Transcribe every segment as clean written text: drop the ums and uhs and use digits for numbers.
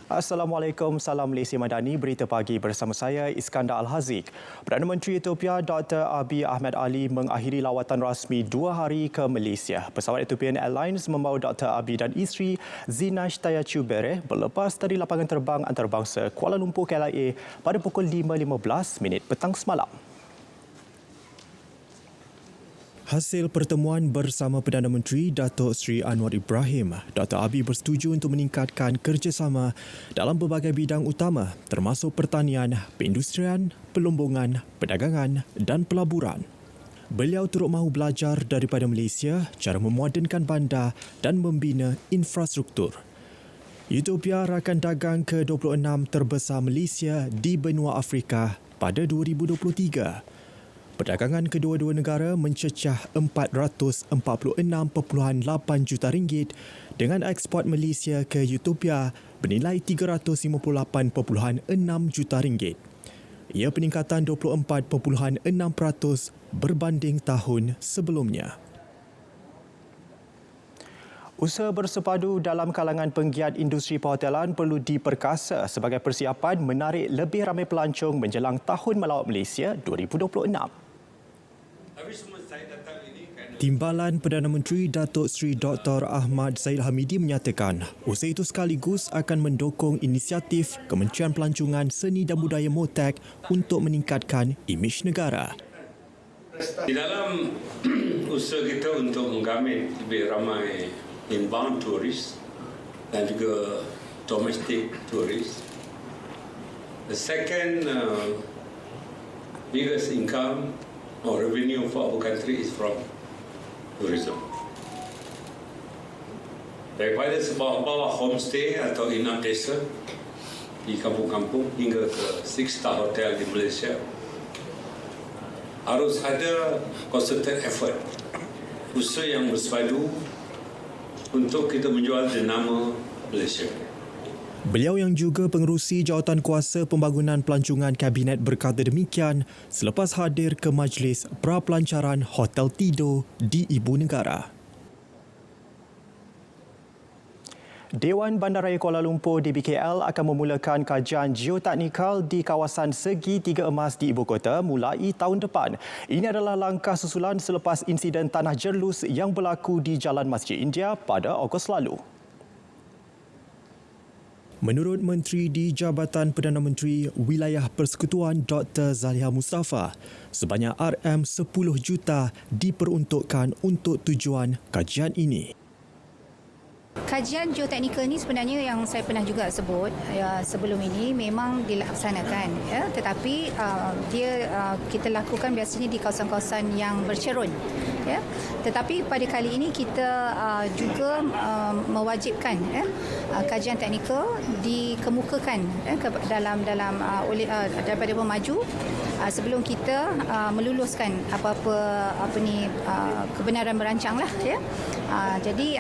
Assalamualaikum, salam Malaysia Madani. Berita pagi bersama saya Iskandar Al-Haziq. Perdana Menteri Ethiopia Dr. Abiy Ahmed Ali mengakhiri lawatan rasmi 2 hari ke Malaysia. Pesawat Ethiopian Airlines membawa Dr. Abiy dan isteri Zinash Tayachubere berlepas dari lapangan terbang antarabangsa Kuala Lumpur KLIA pada pukul 5.15 petang semalam. Hasil pertemuan bersama Perdana Menteri Datuk Seri Anwar Ibrahim, Dr. Abiy bersetuju untuk meningkatkan kerjasama dalam berbagai bidang utama termasuk pertanian, perindustrian, pelombongan, perdagangan dan pelaburan. Beliau turut mahu belajar daripada Malaysia cara memodenkan bandar dan membina infrastruktur. Ethiopia rakan dagang ke-26 terbesar Malaysia di benua Afrika pada 2023. Perdagangan kedua-dua negara mencecah 446.8 juta ringgit dengan ekspor Malaysia ke Ethiopia bernilai 358.6 juta ringgit. Ia peningkatan 24.6% berbanding tahun sebelumnya. Usaha bersepadu dalam kalangan penggiat industri perhotelan perlu diperkasa sebagai persiapan menarik lebih ramai pelancong menjelang Tahun Melawat Malaysia 2026. Timbalan Perdana Menteri Datuk Seri Dr. Ahmad Zahid Hamidi menyatakan usaha itu sekaligus akan mendukung inisiatif Kementerian Pelancongan Seni dan Budaya MOTEK untuk meningkatkan imej negara. Di dalam usaha kita untuk menggamit lebih ramai inbound turis dan juga domestic turis, the second biggest income or revenue for our country is from tourism. Daripada sebawah-bawah homestay atau inap desa di kampung-kampung hingga ke 6-star hotel di Malaysia, harus ada concerted effort, usaha yang bersepadu untuk kita menjual jenama Malaysia. Beliau yang juga pengerusi jawatan kuasa pembangunan pelancongan Kabinet berkata demikian selepas hadir ke Majlis Pra-Pelancaran Hotel Tidur di Ibu Negara. Dewan Bandaraya Kuala Lumpur DBKL akan memulakan kajian geoteknikal di kawasan segi tiga emas di ibu kota mulai tahun depan. Ini adalah langkah susulan selepas insiden tanah jerlus yang berlaku di Jalan Masjid India pada Ogos lalu. Menurut Menteri di Jabatan Perdana Menteri Wilayah Persekutuan Dr. Zaliha Mustafa, sebanyak RM10 juta diperuntukkan untuk tujuan kajian ini. Kajian geoteknikal ini sebenarnya yang saya pernah juga sebut sebelum ini memang dilaksanakan, tetapi kita lakukan biasanya di kawasan-kawasan yang bercerun. Tetapi pada kali ini kita juga mewajibkan kajian teknikal dikemukakan daripada pemaju sebelum kita meluluskan kebenaran merancang lah. Jadi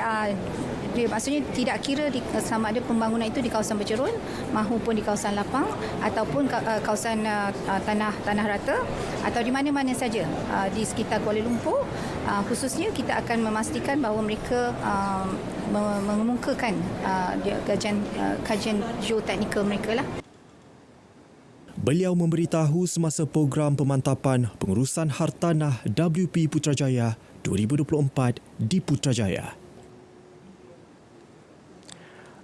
maksudnya tidak kira sama ada pembangunan itu di kawasan bercerun maupun di kawasan lapang ataupun kawasan tanah rata atau di mana-mana saja di sekitar Kuala Lumpur, khususnya kita akan memastikan bahawa mereka mengemukakan kajian geoteknikal mereka lah. Beliau memberitahu semasa program pemantapan pengurusan hartanah WP Putrajaya 2024 di Putrajaya.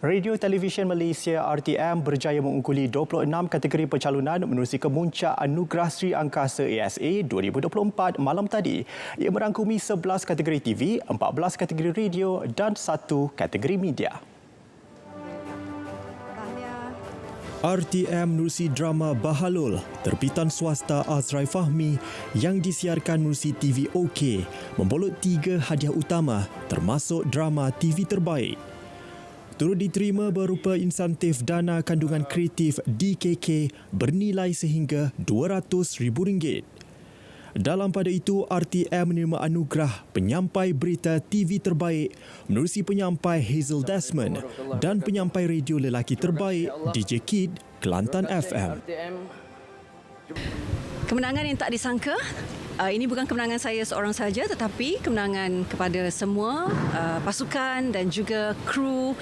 Radio Televisyen Malaysia RTM berjaya mengungguli 26 kategori pencalonan menerusi kemuncak Anugerah Sri Angkasa ASA 2024 malam tadi. Ia merangkumi 11 kategori TV, 14 kategori radio dan 1 kategori media. RTM menerusi drama Bahalul, terbitan swasta Azrai Fahmi yang disiarkan menerusi TV OK, membolot 3 hadiah utama termasuk drama TV terbaik. Turut diterima berupa insentif dana kandungan kreatif DKK bernilai sehingga RM200,000. Dalam pada itu, RTM menerima anugerah penyampai berita TV terbaik menerusi penyampai Hazel Desmond dan penyampai radio lelaki terbaik DJ Kid Kelantan FM. Kemenangan yang tak disangka Ini bukan kemenangan saya seorang saja, tetapi kemenangan kepada semua pasukan dan juga kru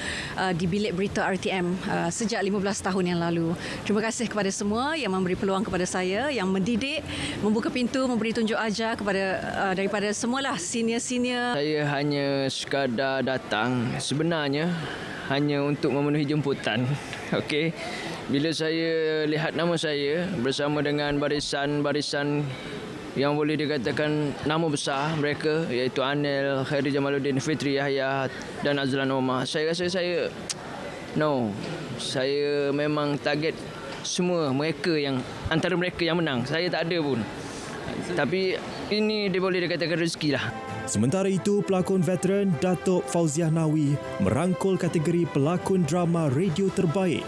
di bilik berita RTM sejak 15 tahun yang lalu. Terima kasih kepada semua yang memberi peluang kepada saya, yang mendidik, membuka pintu, memberi tunjuk ajar kepada daripada semualah senior-senior. Saya hanya sekadar datang sebenarnya hanya untuk memenuhi jemputan. Okey. Bila saya lihat nama saya bersama dengan barisan-barisan yang boleh dikatakan nama besar mereka, iaitu Anil, Khairi Jamaluddin, Fitri Yahya dan Azlan Omar, saya rasa saya memang target semua mereka yang antara mereka yang menang. Saya tak ada pun. Tapi ini dia boleh dikatakan rezeki lah. Sementara itu, pelakon veteran Datuk Fauziah Nawi merangkul kategori pelakon drama radio terbaik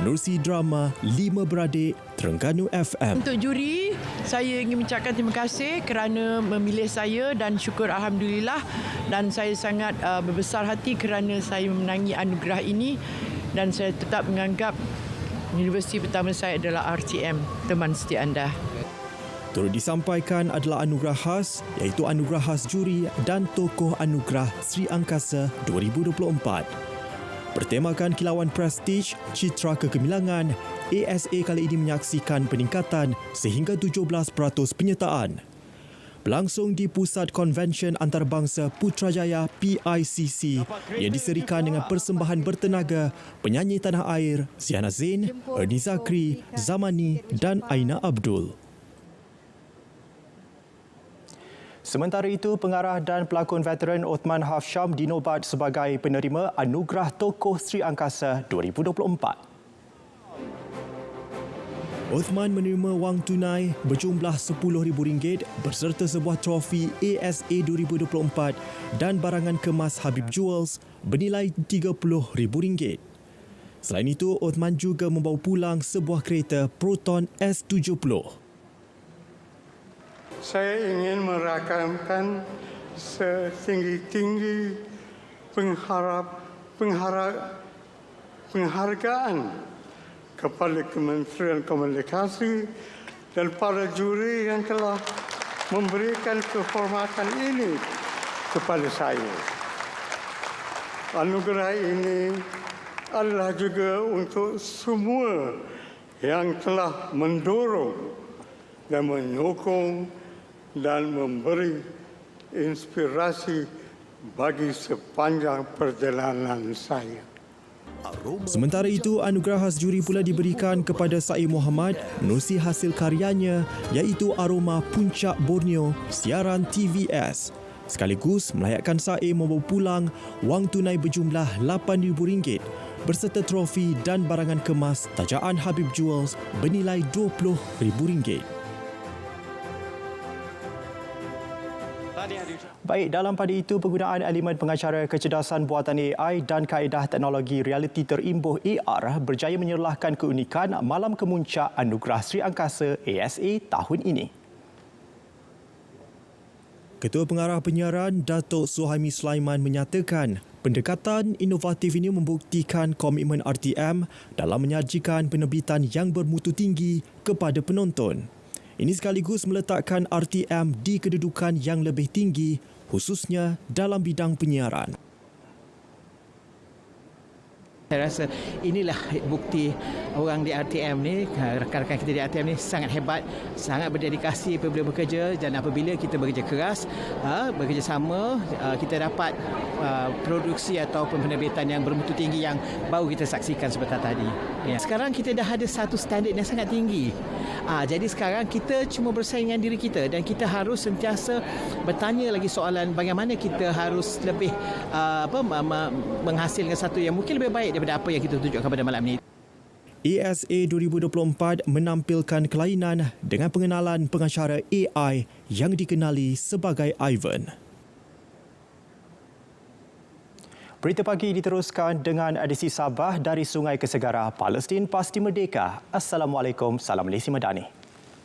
Nursi Drama 5 Beradik Terengganu FM. Untuk juri, saya ingin mengucapkan terima kasih kerana memilih saya dan syukur Alhamdulillah, dan saya sangat berbesar hati kerana saya memenangi anugerah ini, dan saya tetap menganggap universiti pertama saya adalah RTM, teman setia anda. Turut disampaikan adalah anugerah khas iaitu anugerah khas juri dan tokoh anugerah Sri Angkasa 2024. Bertemakan kilauan prestij, citra kegemilangan, ASA kali ini menyaksikan peningkatan sehingga 17% penyertaan. Berlangsung di Pusat Konvensyen Antarabangsa Putrajaya PICC yang diserikan dengan persembahan bertenaga penyanyi tanah air Ziana Zain, Ernie Zakri, Zamani dan Aina Abdul. Sementara itu, pengarah dan pelakon veteran Othman Hafsham dinobat sebagai penerima Anugerah Tokoh Sri Angkasa 2024. Othman menerima wang tunai berjumlah RM10,000 berserta sebuah trofi ASA 2024 dan barangan kemas Habib Jewels bernilai RM30,000. Selain itu, Othman juga membawa pulang sebuah kereta Proton S70. Saya ingin merakamkan setinggi-tinggi penghargaan kepada Kementerian Komunikasi dan para juri yang telah memberikan kehormatan ini kepada saya. Anugerah ini adalah juga untuk semua yang telah mendorong dan menyokong dan memberi inspirasi bagi sepanjang perjalanan saya. Sementara itu, anugerah khas juri pula diberikan kepada Said Muhammad menerusi hasil karyanya iaitu Aroma Puncak Borneo siaran TVS. Sekaligus melayakkan Said membawa pulang wang tunai berjumlah RM8,000 berserta trofi dan barangan kemas tajaan Habib Jewels bernilai RM20,000. Baik, dalam pada itu, penggunaan elemen pengacara kecerdasan buatan AI dan kaedah teknologi realiti terimbuh AR berjaya menyerlahkan keunikan Malam Kemuncak Anugerah Sri Angkasa ASA tahun ini. Ketua Pengarah Penyiaran Datuk Suhaimi Sulaiman menyatakan pendekatan inovatif ini membuktikan komitmen RTM dalam menyajikan penerbitan yang bermutu tinggi kepada penonton. Ini sekaligus meletakkan RTM di kedudukan yang lebih tinggi khususnya dalam bidang penyiaran. Saya rasa inilah bukti orang di RTM ni, rakan-rakan kita di RTM ni sangat hebat, sangat berdedikasi apabila bekerja, dan apabila kita bekerja keras, bekerjasama, kita dapat produksi atau penerbitan yang bermutu tinggi yang baru kita saksikan sebentar tadi. Ya. Sekarang kita dah ada satu standard yang sangat tinggi. Jadi sekarang kita cuma bersaing dengan diri kita dan kita harus sentiasa bertanya lagi soalan bagaimana kita harus lebih menghasilkan satu yang mungkin lebih baik daripada apa yang kita tunjukkan pada malam ini. ASA 2024 menampilkan kelainan dengan pengenalan pengacara AI yang dikenali sebagai Ivan. Berita pagi diteruskan dengan edisi Sabah dari Sungai ke Segara, Palestin pasti merdeka. Assalamualaikum, salam Malaysia Madani.